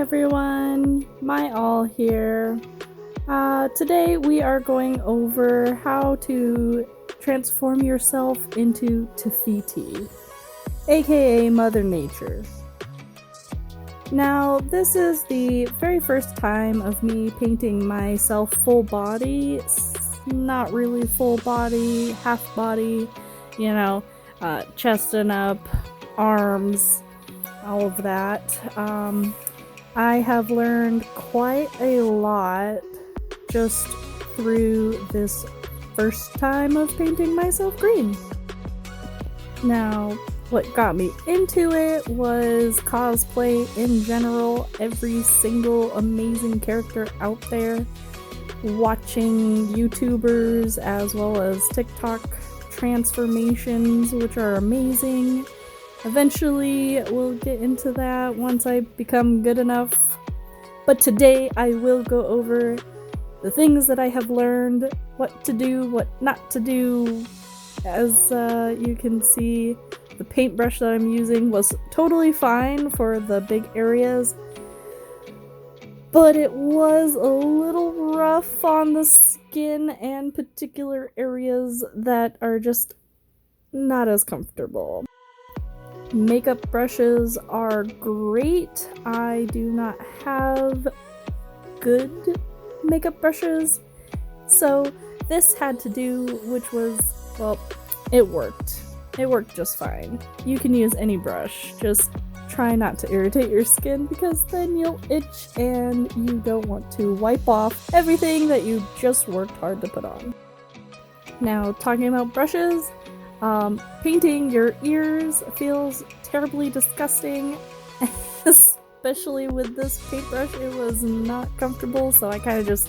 everyone, my all here. Today we are going over how to transform yourself into Fiti, aka Mother Nature. Now, this is the very first time of me painting myself full body. Not really full body, half body, chest and up, arms, all of that. I have learned quite a lot just through this first time of painting myself green. Now, what got me into it was cosplay in general, every single amazing character out there, watching YouTubers as well as TikTok transformations, which are amazing. Eventually, we'll get into that once I become good enough. But today, I will go over the things that I have learned, what to do, what not to do. As you can see, the paintbrush that I'm using was totally fine for the big areas, but it was a little rough on the skin and particular areas that are just not as comfortable. Makeup brushes are great. I do not have good makeup brushes, so this had to do, which was, well, it worked. It worked just fine. You can use any brush, just try not to irritate your skin because then you'll itch and you don't want to wipe off everything that you just worked hard to put on. Now, talking about brushes, painting your ears feels terribly disgusting, especially with this paintbrush. It was not comfortable, so I kind of just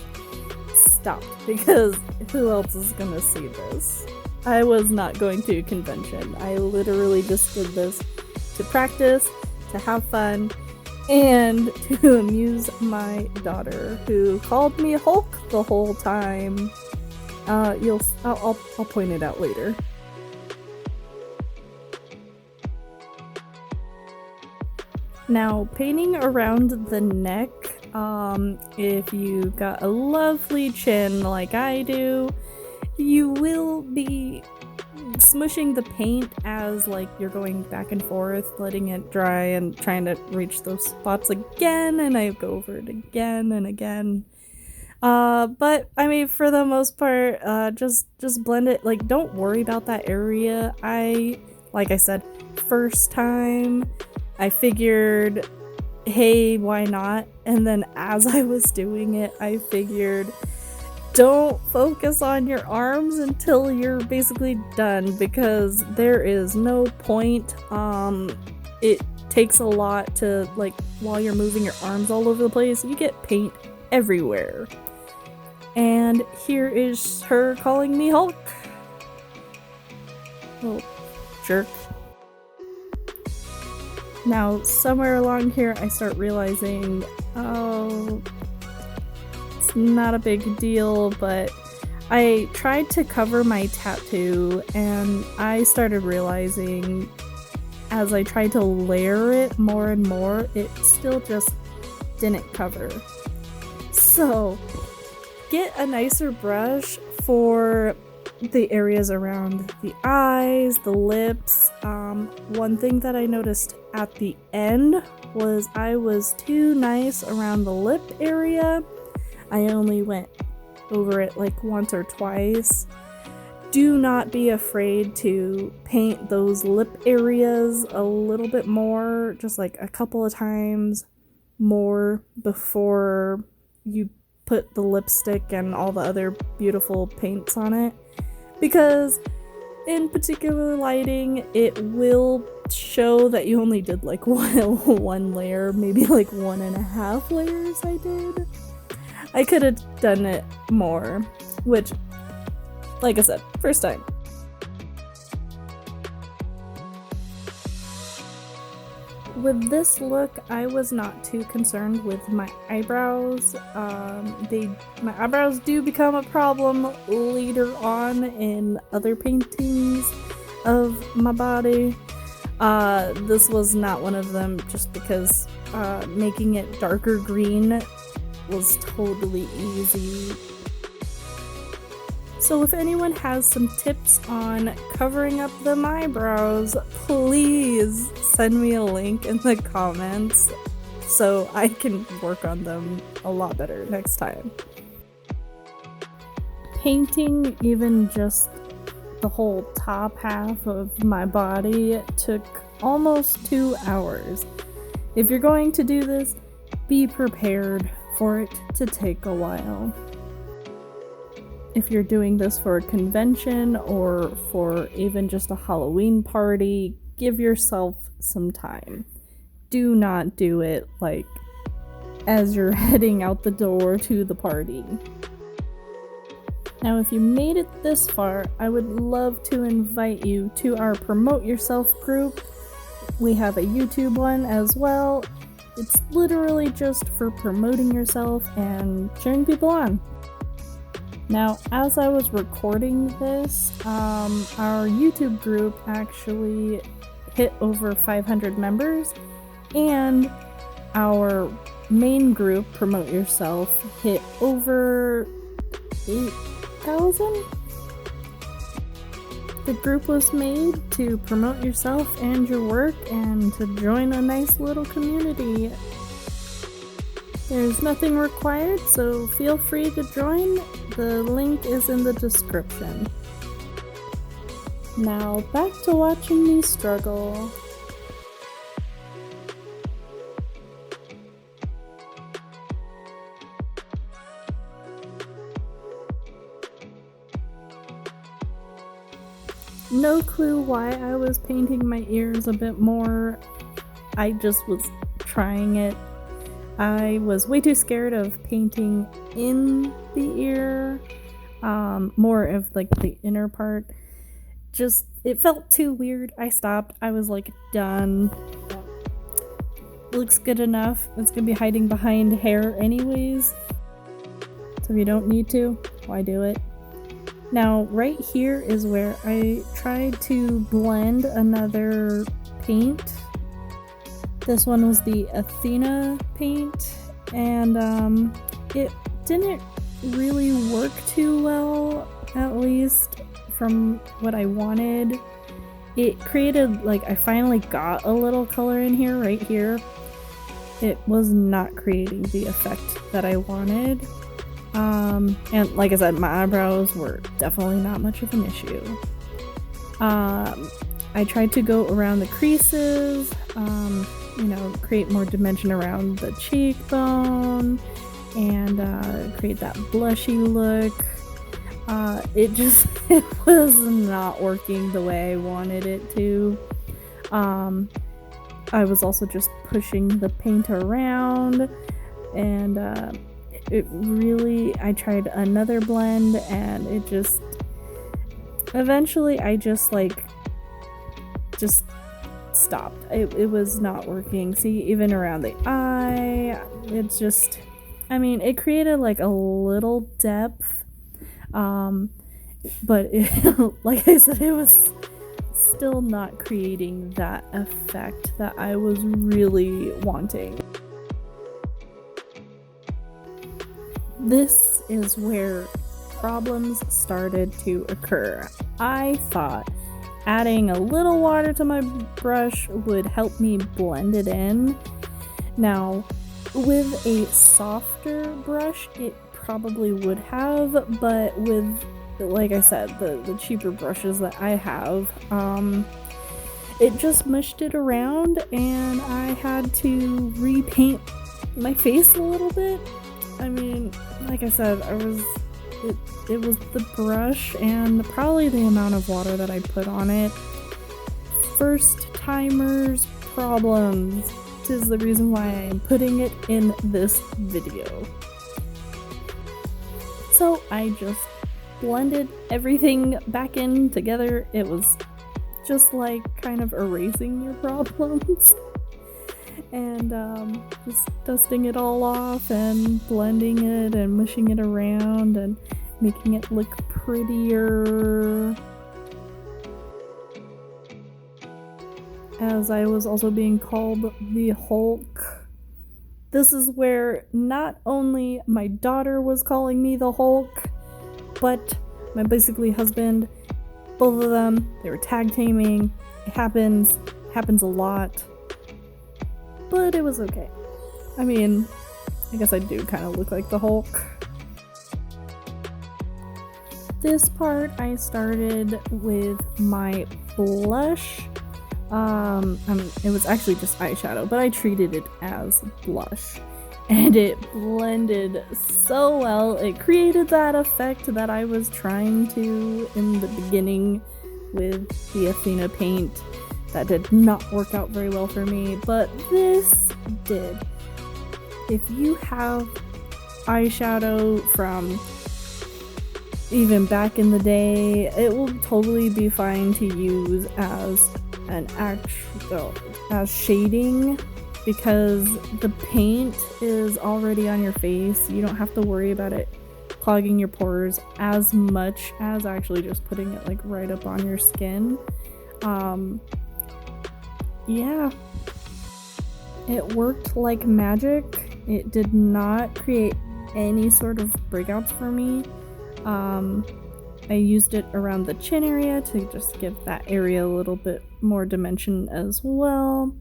stopped because who else is gonna see this? I was not going to a convention. I literally just did this to practice, to have fun, and to amuse my daughter, who called me Hulk the whole time. I'll point it out later. Now, painting around the neck, if you got a lovely chin like I do, you will be smushing the paint as you're going back and forth, letting it dry and trying to reach those spots again, and I go over it again and again. But I mean, for the most part, just blend it. Don't worry about that area. Like I said, first time, I figured, hey, why not? And then as I was doing it, I figured, don't focus on your arms until you're basically done, because there is no point. It takes a lot to, while you're moving your arms all over the place, you get paint everywhere. And here is her calling me Hulk. Oh, jerk. Now, somewhere along here, I start realizing, oh, it's not a big deal, but I tried to cover my tattoo, and I started realizing, as I tried to layer it more and more, it still just didn't cover. So, get a nicer brush for the areas around the eyes, the lips. One thing that I noticed at the end was I was too nice around the lip area. I only went over it once or twice. Do not be afraid to paint those lip areas a little bit more, just a couple of times more before you put the lipstick and all the other beautiful paints on it, because in particular lighting, it will show that you only did one layer, maybe 1.5 layers I did. I could have done it more, which, like I said, first time. With this look, I was not too concerned with my eyebrows. My eyebrows do become a problem later on in other paintings of my body. This was not one of them, just because making it darker green was totally easy. So if anyone has some tips on covering up them eyebrows, please send me a link in the comments so I can work on them a lot better next time. Painting even just the whole top half of my body took almost 2 hours. If you're going to do this, be prepared for it to take a while. If you're doing this for a convention or for even just a Halloween party, give yourself some time. Do not do it like as you're heading out the door to the party. Now, if you made it this far, I would love to invite you to our Promote Yourself group. We have a YouTube one as well. It's literally just for promoting yourself and cheering people on. Now, as I was recording this, our YouTube group actually hit over 500 members, and our main group, Promote Yourself, hit over 8,000? The group was made to promote yourself and your work and to join a nice little community. There's nothing required, so feel free to join. The link is in the description. Now back to watching me struggle. No clue why I was painting my ears a bit more. I just was trying it. I was way too scared of painting in the ear, more of like the inner part. Just, it felt too weird. I stopped. I was like, done. Looks good enough. It's gonna be hiding behind hair anyways. So if you don't need to, why do it? Now, right here is where I tried to blend another paint. This one was the Athena paint, and it didn't really work too well, at least from what I wanted. It created, like, I finally got a little color in here, right here. It was not creating the effect that I wanted. And like I said, my eyebrows were definitely not much of an issue. I tried to go around the creases, create more dimension around the cheekbone, and create that blushy look. It was not working the way I wanted it to. I was also just pushing the paint around, and I tried another blend, and it just, eventually I just stopped. It was not working. See, even around the eye, it created like a little depth, but like I said, it was still not creating that effect that I was really wanting. This is where problems started to occur. I thought adding a little water to my brush would help me blend it in. Now, with a softer brush, it probably would have, but with, like I said, the cheaper brushes that I have, it just mushed it around, and I had to repaint my face a little bit. I mean, like I said, it was the brush and probably the amount of water that I put on it. First timers problems is the reason why I am putting it in this video. So I just blended everything back in together. It was just like kind of erasing your problems. And just dusting it all off and blending it and mushing it around and making it look prettier. as I was also being called the Hulk. This is where not only my daughter was calling me the Hulk, but my basically husband, both of them, they were tag teaming. It happens a lot, but it was okay. I mean, I guess I do kind of look like the Hulk. This part I started with my blush. It was actually just eyeshadow, but I treated it as blush. And it blended so well. It created that effect that I was trying to in the beginning with the Athena paint. That did not work out very well for me, but this did. If you have eyeshadow from even back in the day, it will totally be fine to use as as shading, because the paint is already on your face. You don't have to worry about it clogging your pores as much as actually just putting it like right up on your skin. Yeah, it worked like magic. It did not create any sort of breakouts for me. I used it around the chin area to just give that area a little bit more dimension as well.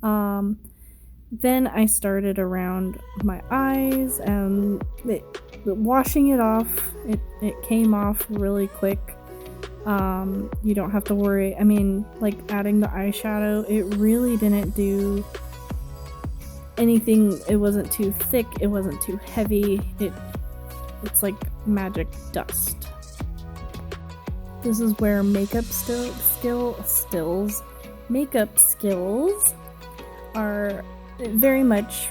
Then I started around my eyes, and washing it off, it came off really quick. You don't have to worry. I mean, like adding the eyeshadow, it really didn't do anything. It wasn't too thick, it wasn't too heavy. It's like magic dust. This is where makeup skills are very much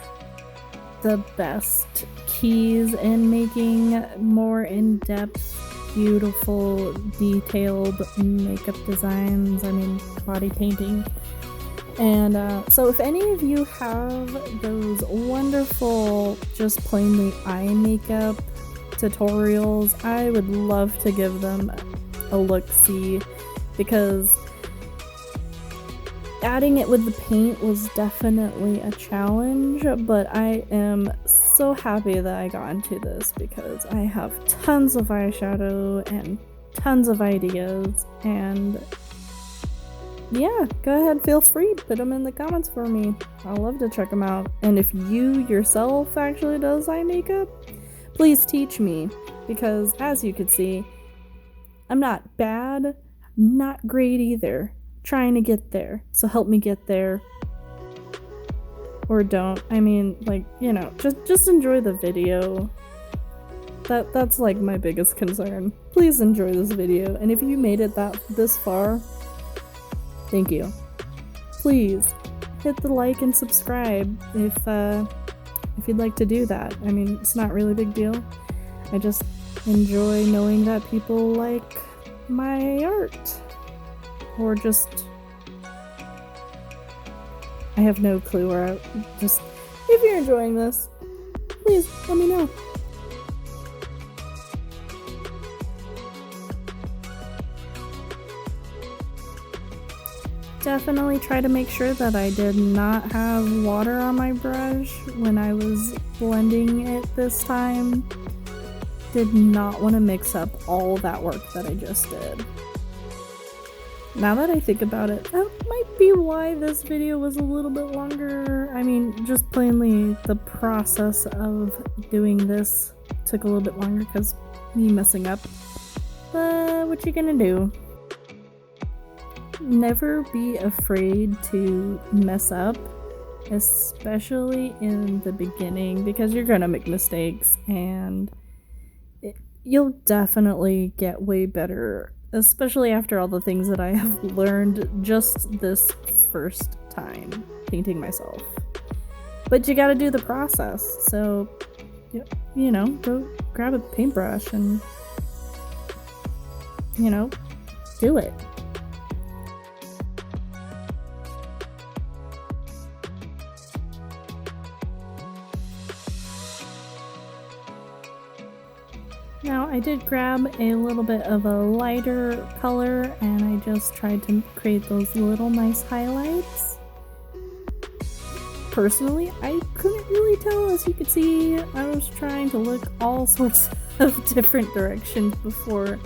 the best keys in making more in-depth, beautiful, detailed makeup designs. I mean, body painting. And so if any of you have those wonderful, just plainly eye makeup tutorials, I would love to give them a look-see, because adding it with the paint was definitely a challenge, but I am so happy that I got into this because I have tons of eyeshadow and tons of ideas. And yeah, go ahead, feel free, put them in the comments for me. I'll love to check them out. And if you yourself actually does eye makeup, please teach me, because as you can see, I'm not bad, not great either. Trying to get there, so help me get there. Or don't. I mean, like, you know, just enjoy the video. That's like my biggest concern. Please enjoy this video, and if you made it this far, thank you. Please hit the like and subscribe if you'd like to do that. I mean, it's not really a big deal. I just enjoy knowing that people like my art. Or just, I have no clue, or just, if you're enjoying this, please let me know. Definitely try to make sure that I did not have water on my brush when I was blending it this time. Did not want to mix up all that work that I just did. Now that I think about it, that might be why this video was a little bit longer. I mean, just plainly the process of doing this took a little bit longer because me messing up. But what you gonna do? Never be afraid to mess up, especially in the beginning, because you're gonna make mistakes, and you'll definitely get way better, especially after all the things that I have learned just this first time painting myself. But you gotta do the process, so, you know, go grab a paintbrush and, you know, do it. Now I did grab a little bit of a lighter color and I just tried to create those little nice highlights. Personally, I couldn't really tell. As you could see, I was trying to look all sorts of different directions before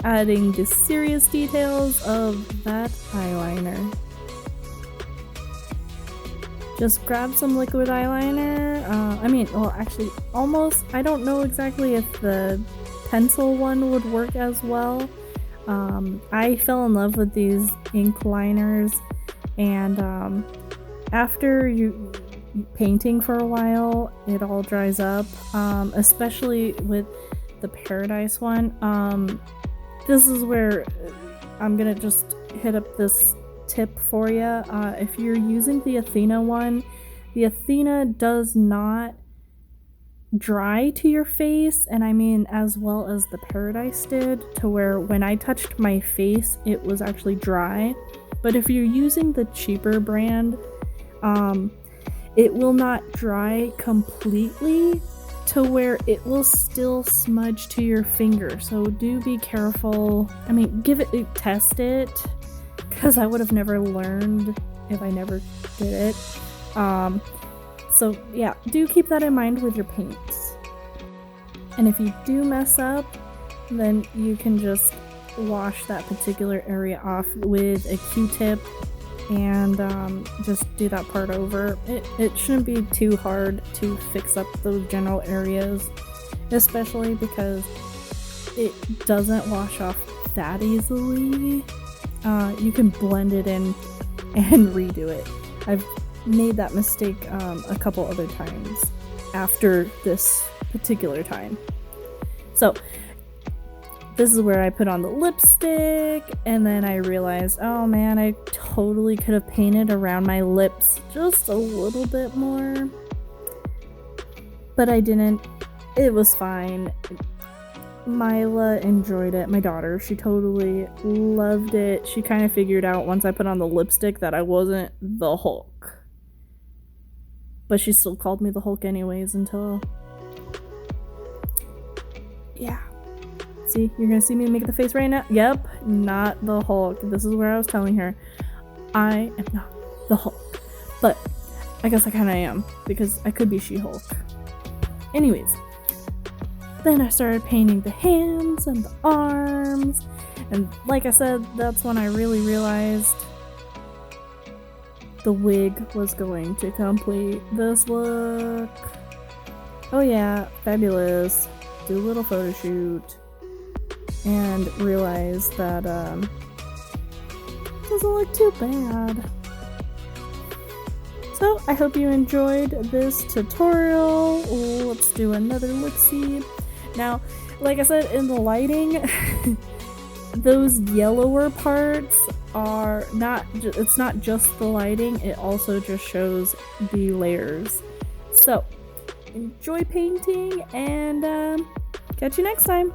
adding the serious details of that eyeliner. Just grab some liquid eyeliner. Well, actually, almost. I don't know exactly if the pencil one would work as well. I fell in love with these ink liners, and after you painting for a while, it all dries up, especially with the Paradise one. This is where I'm gonna just hit up this tip for you. If you're using the Athena one, the Athena does not dry to your face, and I mean as well as the Paradise did, to where when I touched my face it was actually dry. But if you're using the cheaper brand, it will not dry completely to where it will still smudge to your finger. So do be careful. I mean, test it, because I would have never learned if I never did it. So yeah, do keep that in mind with your paints. And if you do mess up, then you can just wash that particular area off with a Q-tip and just do that part over. It shouldn't be too hard to fix up those general areas, especially because it doesn't wash off that easily. You can blend it in and redo it. I've made that mistake a couple other times after this particular time. So this is where I put on the lipstick, and then I realized, oh man, I totally could have painted around my lips just a little bit more, but I didn't. It was fine. Mila enjoyed it. My daughter, she totally loved it. She kind of figured out once I put on the lipstick that I wasn't the Hulk, but she still called me the Hulk anyways until, yeah. See, you're gonna see me make the face right now? Yep, not the Hulk. This is where I was telling her, I am not the Hulk. But I guess I kinda am, because I could be She-Hulk. Anyways, then I started painting the hands and the arms, and like I said, that's when I really realized the wig was going to complete this look. Oh yeah, fabulous. Do a little photo shoot. And realize that doesn't look too bad. So I hope you enjoyed this tutorial. Let's do another look-see. Now, like I said, in the lighting, those yellower parts are not, it's not just the lighting, it also just shows the layers. So enjoy painting, and catch you next time.